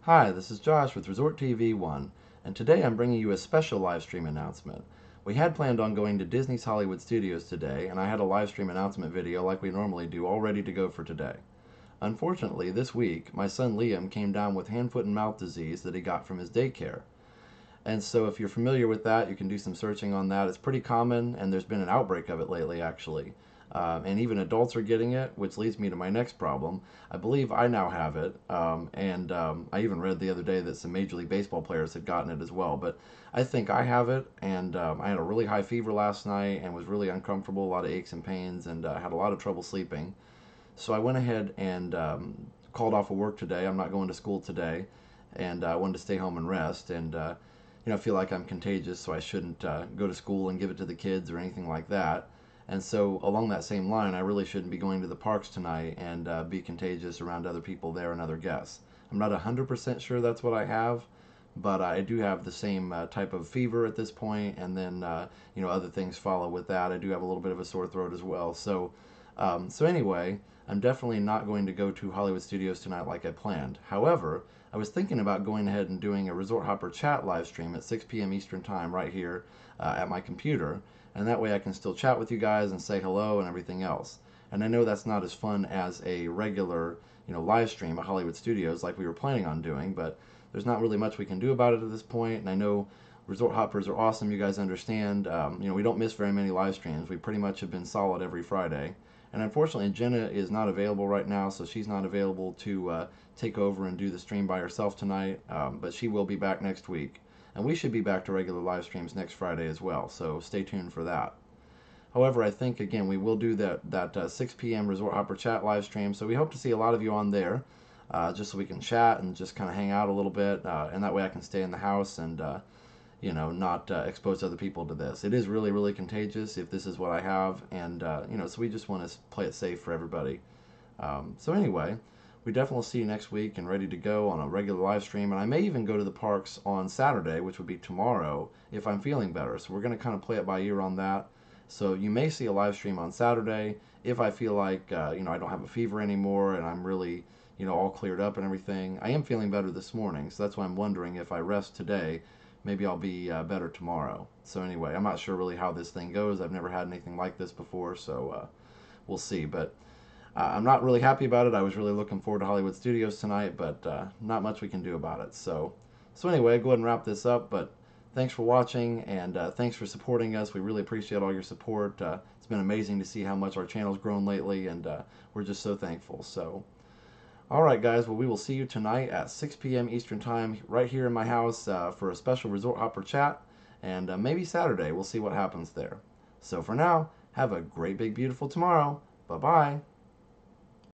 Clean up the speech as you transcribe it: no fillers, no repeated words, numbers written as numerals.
Hi, this is Josh with Resort TV 1, and today I'm bringing you a special live stream announcement. We had planned on going to Disney's Hollywood Studios today, and I had a live stream announcement video like we normally do all ready to go for today. Unfortunately, this week, my son Liam came down with hand, foot, and mouth disease that he got from his daycare. And so, if you're familiar with that, you can do some searching on that. It's pretty common, and there's been an outbreak of it lately, actually. And even adults are getting it, which leads me to my next problem. I believe I now have it, and I even read the other day that some Major League Baseball players had gotten it as well. But I think I have it, and I had a really high fever last night and was really uncomfortable, a lot of aches and pains, and had a lot of trouble sleeping. So I went ahead and called off of work today. I'm not going to school today, and I wanted to stay home and rest. And I feel like I'm contagious, so I shouldn't go to school and give it to the kids or anything like that. And so, along that same line, I really shouldn't be going to the parks tonight and be contagious around other people there and other guests. I'm not 100% sure that's what I have, but I do have the same type of fever at this point, and then other things follow with that. I do have a little bit of a sore throat as well. So anyway, I'm definitely not going to go to Hollywood Studios tonight like I planned. However, I was thinking about going ahead and doing a Resort Hopper chat live stream at 6 p.m. Eastern Time right here at my computer, and that way I can still chat with you guys and say hello and everything else. And I know that's not as fun as a regular, live stream at Hollywood Studios like we were planning on doing, but there's not really much we can do about it at this point. And I know Resort Hoppers are awesome. You guys understand. We don't miss very many live streams. We pretty much have been solid every Friday. And unfortunately, Jenna is not available right now, so she's not available to take over and do the stream by herself tonight. But she will be back next week. And we should be back to regular live streams next Friday as well, so stay tuned for that. However, I think, again, we will do that 6 p.m. Resort Hopper chat live stream, so we hope to see a lot of you on there, just so we can chat and just kind of hang out a little bit, and that way I can stay in the house and not expose other people to this. It is really, really contagious if this is what I have, and so we just want to play it safe for everybody. So anyway, we definitely see you next week and ready to go on a regular live stream, and I may even go to the parks on Saturday, which would be tomorrow, if I'm feeling better. So we're going to kind of play it by ear on that. So you may see a live stream on Saturday if I feel like I don't have a fever anymore and I'm really all cleared up and everything. I am feeling better this morning, so that's why I'm wondering if I rest today, maybe I'll be better tomorrow. So anyway, I'm not sure really how this thing goes. I've never had anything like this before, so we'll see. But I'm not really happy about it. I was really looking forward to Hollywood Studios tonight, but not much we can do about it. So anyway, go ahead and wrap this up. But thanks for watching, and thanks for supporting us. We really appreciate all your support. It's been amazing to see how much our channel's grown lately, and we're just so thankful. So all right, guys. Well, we will see you tonight at 6 p.m. Eastern Time right here in my house for a special Resort Hopper chat, and maybe Saturday. We'll see what happens there. So for now, have a great, big, beautiful tomorrow. Bye-bye.